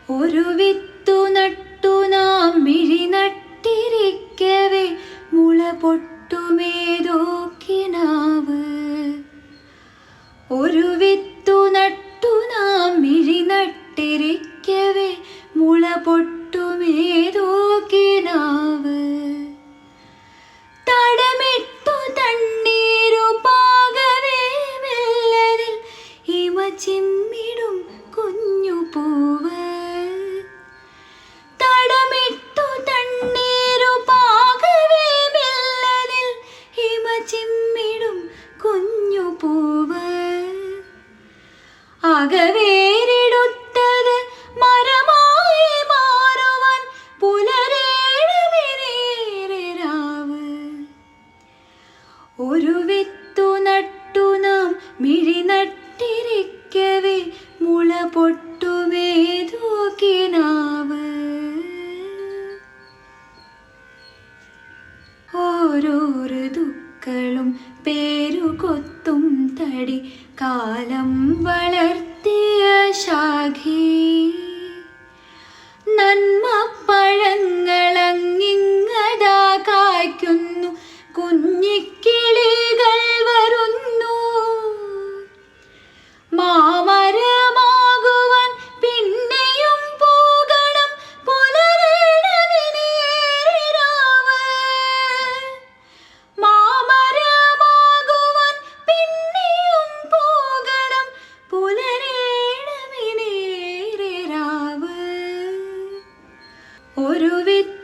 ഒരു വിത്തു നട്ടു നാം മിഴി നട്ടിരിക്കവേ മുള പൊട്ടുമേതോ കിനാവ്. ഒരു വിത്തു നട്ടു നാം മിഴി നട്ടിരിക്കവേ മുള പൊട്ടുമേതോ കിനാവ്. തടമിട്ടു തണ്ണീരു പാകവേ വെള്ളതിൽ ഹിമ ചിമ്മിടും കുഞ്ഞു പൂവ്. തടമിട്ടു തണ്ണീരു പാകവേ വെള്ളതിൽ ഹിമ ചിമ്മിടും കുഞ്ഞു പൂവ്. അകവേരിടുത്തത് മരമായി മാറുവാൻ പുലരേഴവിനേറെ രാവ്. ഒരു വിത്തു നട്ടു നാം മിഴി നട്ടിരിക്കവേ മുള പൊട്ടുമേതോ കിനാവ്. ഓരോ ഋതുക്കളും പേരുകൊത്തും തടി കാലം വളർത്തിയ ശാഖി. നന്മ പഴങ്ങളങ്ങിങ്ങതാ കായ്ക്കുന്നു, കുഞ്ഞിക്കിളികൾ വരുന്നു. മാമരമാകുവാൻ പിന്നെയും പോകണം പുലരേഴവിനേറെ രാവ്. മാമരമാകുവാൻ പിന്നെയും പോകണം പുലരേഴവിനേറെ രാവ്. ഒരു വിത്ത്